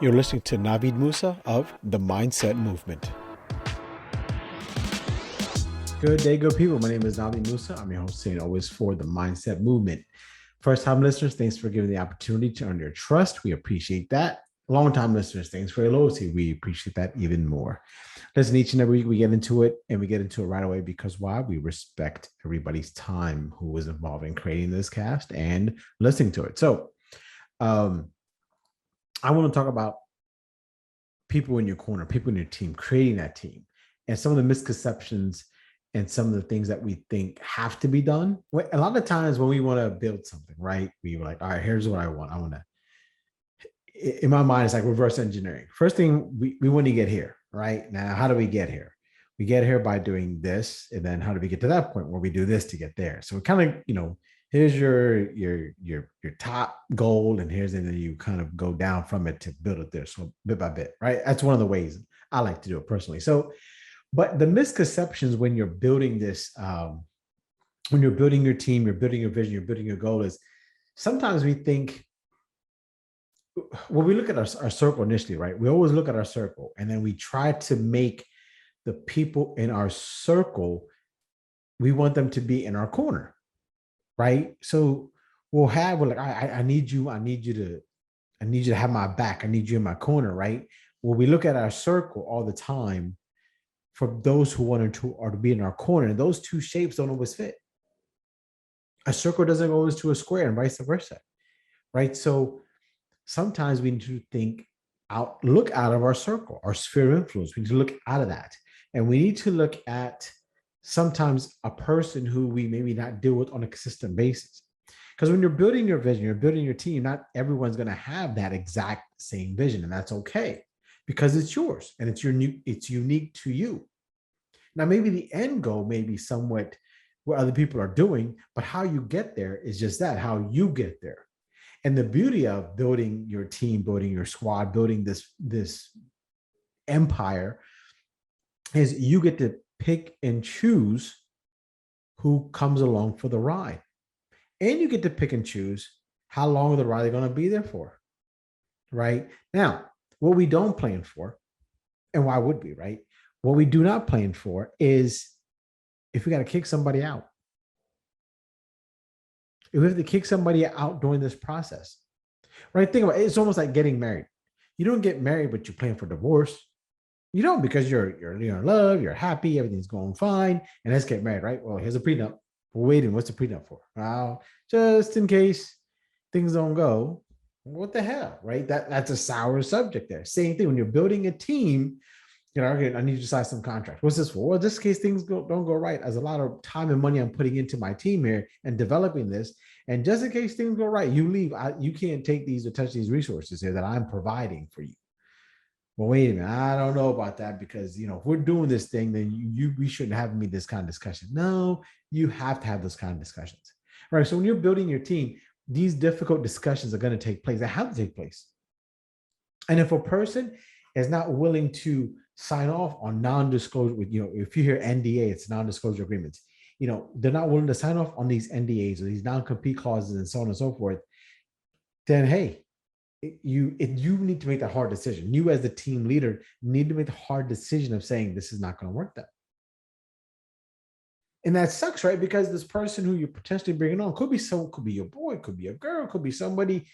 You're listening to Navid Moosa of the Mindset Movement. Good day, good people. My name is Navid Moosa. I'm your host, saying always for the Mindset Movement. First time listeners, thanks for giving the opportunity to earn your trust. We appreciate that. Long time listeners, thanks for your loyalty. We appreciate that even more. Listen, each and every week we get into it, and we get into it right away because why? We respect everybody's time who was involved in creating this cast and listening to it. So I want to talk about people in your corner, people in your team, creating that team, and some of the misconceptions and some of the things that we think have to be done. A lot of times when we want to build something, right? We were like, all right, here's what I want. I want to, in my mind, it's like reverse engineering. First thing we want to get here, right? Now, how do we get here? We get here by doing this. And then how do we get to that point where we do this to get there? So it kind of, here's your top goal, and here's, and then you kind of go down from it to build it there. So bit by bit, right? That's one of the ways I like to do it personally. So, but the misconceptions when you're building this, when you're building your team, you're building your vision, you're building your goal is sometimes we think, when we look at our circle initially, right? We always look at our circle and then we try to make the people in our circle, we want them to be in our corner, right? So we're like, I need you to have my back. I need you in my corner, right? Well, we look at our circle all the time for those who want to be in our corner, and those two shapes don't always fit. A circle doesn't go always to a square, and vice versa, right? So sometimes we need to look out of our circle, our sphere of influence. We need to look out of that, and we need to look at sometimes a person who we maybe not deal with on a consistent basis. Because when you're building your vision, you're building your team, not everyone's going to have that exact same vision, and that's okay because it's yours and it's unique to you. Now, maybe the end goal may be somewhat what other people are doing, but how you get there is just that, how you get there. And the beauty of building your team, building your squad, building this empire is you get to pick and choose who comes along for the ride. And you get to pick and choose how long of the ride they're going to be there for, right? Now, what we don't plan for, and why would we, right? What we do not plan for is if we got to kick somebody out. If we have to kick somebody out during this process, right? Think about it. It's almost like getting married. You don't get married, but you plan for divorce. You don't, because you're in love, you're happy, everything's going fine, and let's get married, right? Well, here's a prenup. We're waiting. What's the prenup for? Well, just in case things don't go. What the hell, right? That's a sour subject there. Same thing when you're building a team. Okay, I need you to sign some contract. What's this for? Well, just in case things don't go right, as a lot of time and money I'm putting into my team here and developing this. And just in case things go right, you leave. You can't take these or touch these resources here that I'm providing for you. Well, wait a minute. I don't know about that because, if we're doing this thing, then we shouldn't have me this kind of discussion. No, you have to have those kind of discussions. All right. So when you're building your team, these difficult discussions are going to take place. They have to take place. And if a person is not willing to sign off on non-disclosure with, if you hear NDA, it's non-disclosure agreements, they're not willing to sign off on these NDAs or these non-compete clauses and so on and so forth, then, hey, you need to make that hard decision. You as the team leader need to make the hard decision of saying, this is not going to work then. And that sucks, right? Because this person who you're potentially bringing on could be your boy, could be a girl, could be somebody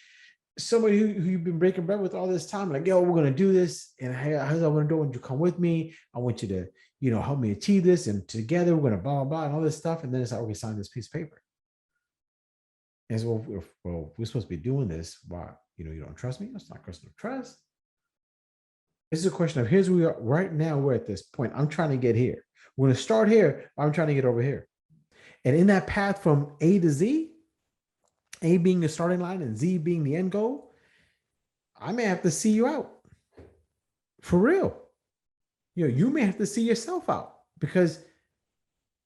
who you've been breaking bread with all this time. Like, yo, we're going to do this. And how's I want to do? When you come with me, I want you to, help me achieve this. And together we're going to blah, blah, blah, and all this stuff. And then it's like, okay, sign this piece of paper. And so, well, we're supposed to be doing this. Why? You don't trust me? That's not a question of trust. This is a question of, here's where we are right now. We're at this point. I'm trying to get here. We're going to start here. I'm trying to get over here. And in that path from A to Z, A being the starting line and Z being the end goal, I may have to see you out. For real. You may have to see yourself out, because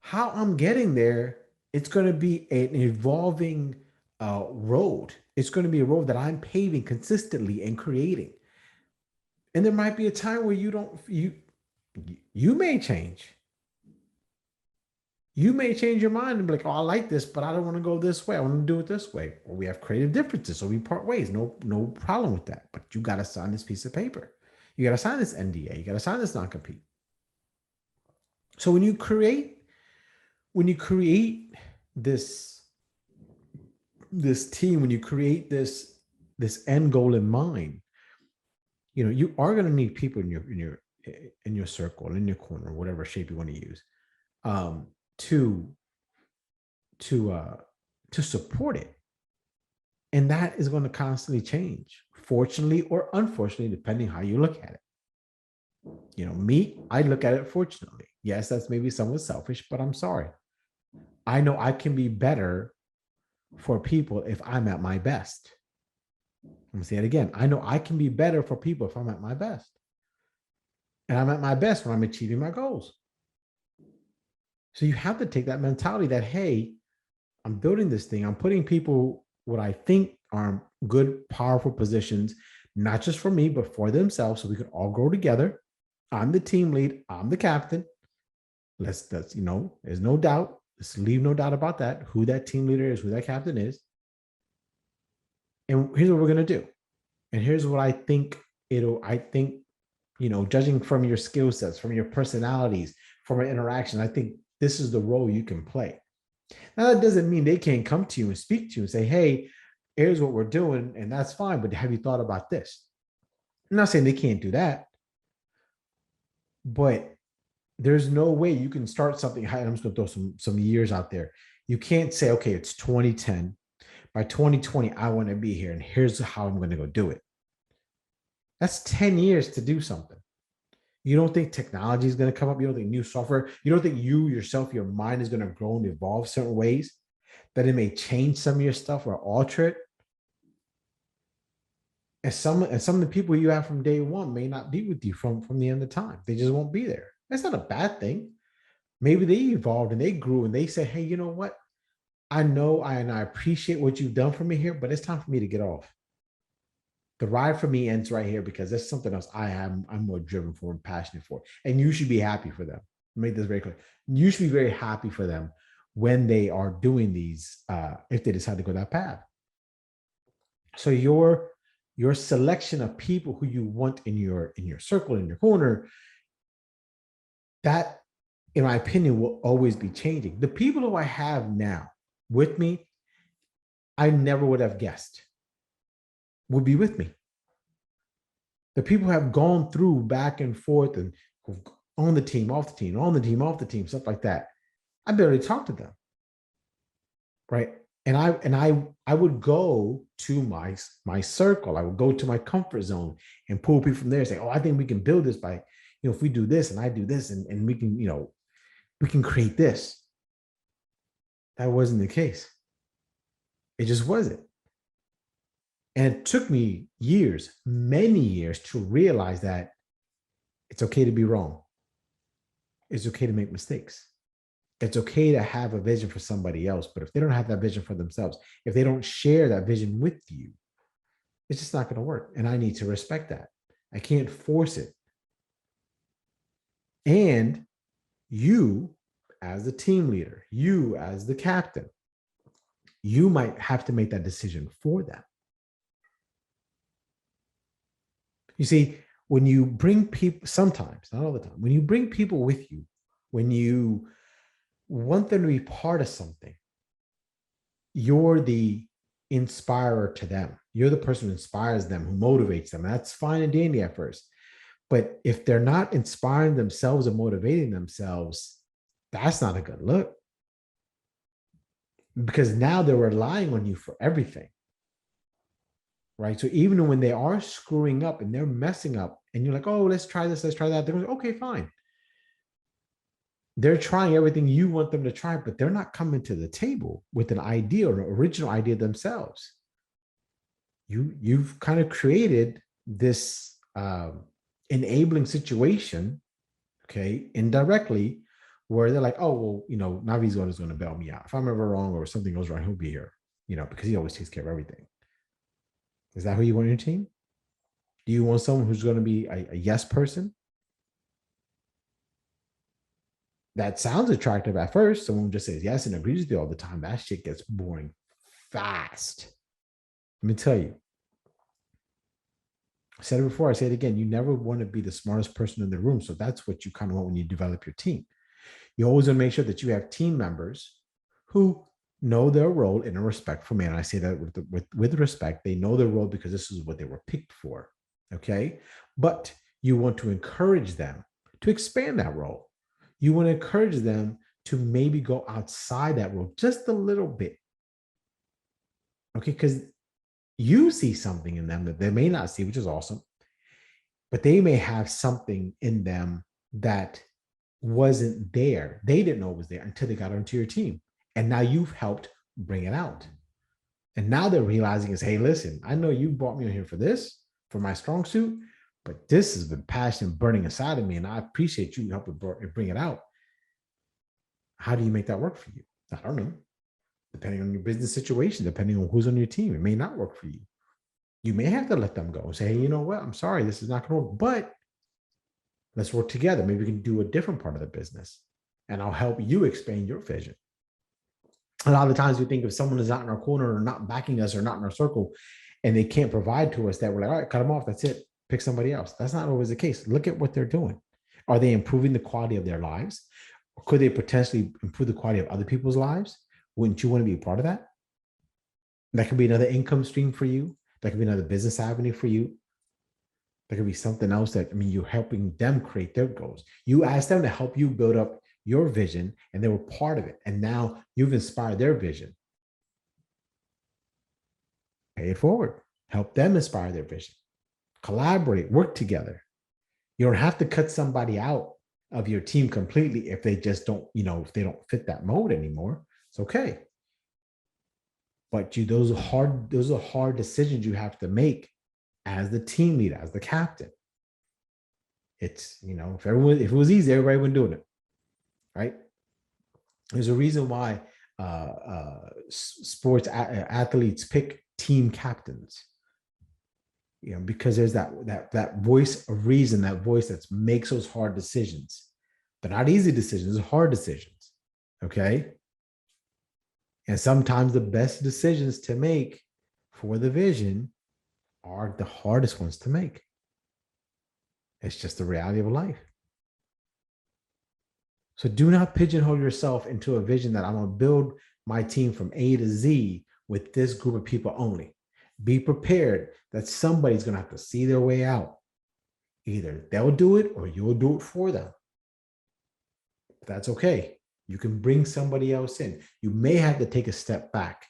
how I'm getting there, it's going to be an evolving road. It's going to be a road that I'm paving consistently and creating. And there might be a time where you may change. You may change your mind and be like, oh, I like this, but I don't want to go this way. I want to do it this way. Or we have creative differences, so we part ways. No problem with that. But you got to sign this piece of paper. You got to sign this NDA. You got to sign this non-compete. So when you create this this team, when you create this end goal in mind, you are going to need people in your circle, in your corner, whatever shape you want to use, um, to to uh, to support it, and that is going to constantly change, fortunately or unfortunately, depending how you look at it. Me, I look at it fortunately. Yes, that's maybe somewhat selfish, but I'm sorry. I know I can be better for people if I'm at my best. I'm gonna say it again. I know I can be better for people if I'm at my best. And I'm at my best when I'm achieving my goals. So you have to take that mentality that, hey, I'm building this thing. I'm putting people what I think are good, powerful positions, not just for me, but for themselves, so we can all grow together. I'm the team lead. I'm the captain. That's there's no doubt. Let's leave no doubt about that. Who that team leader is, who that captain is. And here's what we're gonna do. And here's what I think I think, judging from your skill sets, from your personalities, from our interaction, I think this is the role you can play. Now, that doesn't mean they can't come to you and speak to you and say, hey, here's what we're doing, and that's fine, but have you thought about this? I'm not saying they can't do that, but there's no way you can start something. I'm just going to throw some years out there. You can't say, okay, it's 2010. By 2020, I want to be here, and here's how I'm going to go do it. That's 10 years to do something. You don't think technology is going to come up? You don't think new software? You don't think you yourself, your mind is going to grow and evolve certain ways that it may change some of your stuff or alter it? And some of the people you have from day one may not be with you from the end of time. They just won't be there. That's not a bad thing. Maybe they evolved and they grew and they said, hey, you know what? I know and I appreciate what you've done for me here, but it's time for me to get off. The ride for me ends right here because there's something else I'm more driven for and passionate for. And you should be happy for them. Make this very clear. You should be very happy for them when they are doing these, if they decide to go that path. So your selection of people who you want in your circle, in your corner, that, in my opinion, will always be changing. The people who I have now with me, I never would have guessed would be with me. The people who have gone through back and forth and on the team, off the team, on the team, off the team, stuff like that. I barely talk to them, right? And I would go to my circle. I would go to my comfort zone and pull people from there and say, oh, I think we can build this by, if we do this and I do this and we can, we can create this. That wasn't the case. It just wasn't. And it took me years, many years, to realize that it's okay to be wrong. It's okay to make mistakes. It's okay to have a vision for somebody else, but if they don't have that vision for themselves, if they don't share that vision with you, it's just not going to work. And I need to respect that. I can't force it. And you, as the team leader, you as the captain, you might have to make that decision for them. You see, when you bring people, sometimes, not all the time, when you bring people with you, when you want them to be part of something, you're the inspirer to them. You're the person who inspires them, who motivates them. That's fine and dandy at first. But if they're not inspiring themselves or motivating themselves, that's not a good look. Because now they're relying on you for everything. Right? So even when they are screwing up and they're messing up, and you're like, oh, let's try this, let's try that, they're like, okay, fine. They're trying everything you want them to try, but they're not coming to the table with an idea or an original idea themselves. You've kind of created this enabling situation, okay, indirectly, where they're like, oh, well, Navi's going to bail me out. If I'm ever wrong or something goes wrong, he'll be here, because he always takes care of everything. Is that who you want in your team? Do you want someone who's going to be a yes person? That sounds attractive at first. Someone just says yes and agrees with you all the time. That shit gets boring fast. Let me tell you. I said it before, I say it again. You never want to be the smartest person in the room. So that's what you kind of want when you develop your team. You always want to make sure that you have team members who know their role in a respectful manner. I say that with respect. They know their role because this is what they were picked for. Okay. But you want to encourage them to expand that role. You want to encourage them to maybe go outside that role just a little bit. Okay. Because you see something in them that they may not see, which is awesome. But they may have something in them that wasn't there. They didn't know it was there until they got onto your team. And now you've helped bring it out. And now they're realizing is, hey, listen, I know you brought me in here for this, for my strong suit, but this has been passion burning inside of me. And I appreciate you helping bring it out. How do you make that work for you? I don't know. Depending on your business situation, depending on who's on your team, it may not work for you. You may have to let them go and say, hey, you know what? I'm sorry, this is not going to work, but let's work together. Maybe we can do a different part of the business and I'll help you expand your vision. A lot of the times we think if someone is not in our corner or not backing us or not in our circle and they can't provide to us, that we're like, all right, cut them off. That's it. Pick somebody else. That's not always the case. Look at what they're doing. Are they improving the quality of their lives? Or could they potentially improve the quality of other people's lives? Wouldn't you want to be a part of that? That could be another income stream for you. That could be another business avenue for you. That could be something else that, I mean, you're helping them create their goals. You asked them to help you build up your vision and they were part of it. And now you've inspired their vision. Pay it forward. Help them inspire their vision. Collaborate, work together. You don't have to cut somebody out of your team completely if they just don't, if they don't fit that mode anymore. It's okay. But those are hard decisions you have to make as the team leader, as the captain. It's, if it was easy, everybody would be doing it, right? There's a reason why sports athletes pick team captains, because there's that voice of reason, that voice that makes those hard decisions. They're not easy decisions, they're hard decisions, okay? And sometimes the best decisions to make for the vision are the hardest ones to make. It's just the reality of life. So do not pigeonhole yourself into a vision that I'm going to build my team from A to Z with this group of people only. Be prepared that somebody's going to have to see their way out. Either they'll do it or you'll do it for them. That's okay. You can bring somebody else in. You may have to take a step back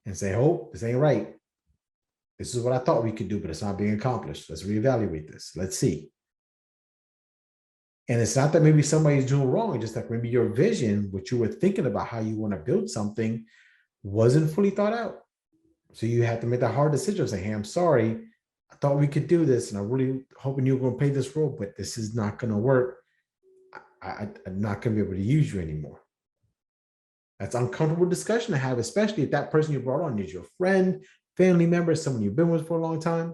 and say, oh, this ain't right. This is what I thought we could do, but it's not being accomplished. Let's reevaluate this. Let's see. And it's not that maybe somebody's doing wrong. It's just like maybe your vision, what you were thinking about how you want to build something, wasn't fully thought out. So you have to make that hard decision. Say, hey, I'm sorry. I thought we could do this. And I'm really hoping you were going to play this role, but this is not going to work. I'm not going to be able to use you anymore. That's uncomfortable discussion to have, especially if that person you brought on is your friend, family member, someone you've been with for a long time.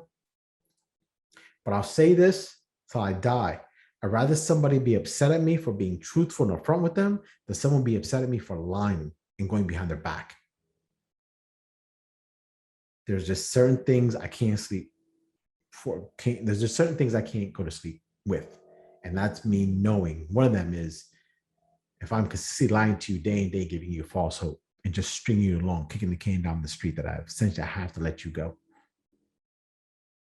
But I'll say this till I die. I'd rather somebody be upset at me for being truthful and upfront with them than someone be upset at me for lying and going behind their back. There's just certain things I can't sleep for. There's just certain things I can't go to sleep with. And that's me knowing one of them is if I'm consistently lying to you day and day, giving you false hope and just stringing you along, kicking the can down the street, that I essentially have to let you go.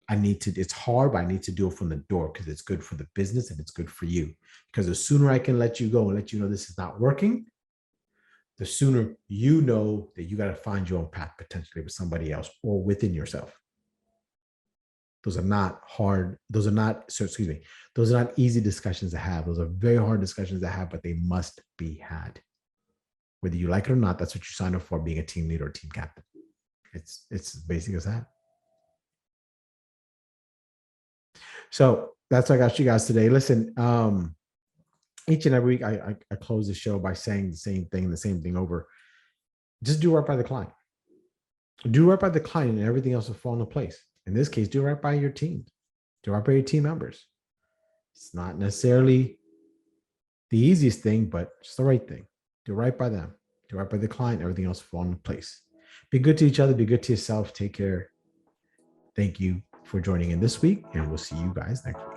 It's hard, but I need to do it from the door because it's good for the business and it's good for you. Because the sooner I can let you go and let you know this is not working, the sooner you know that you got to find your own path potentially with somebody else or within yourself. Those are not hard. Those are not easy discussions to have. Those are very hard discussions to have, but they must be had. Whether you like it or not, that's what you sign up for being a team leader or team captain. It's as basic as that. So that's what I got you guys today. Listen, each and every week I close the show by saying the same thing over. Just do right by the client. Do right by the client and everything else will fall into place. In this case, do right by your team. Do right by your team members. It's not necessarily the easiest thing, but it's the right thing. Do right by them. Do right by the client. Everything else will fall into place. Be good to each other. Be good to yourself. Take care. Thank you for joining in this week, and we'll see you guys next week.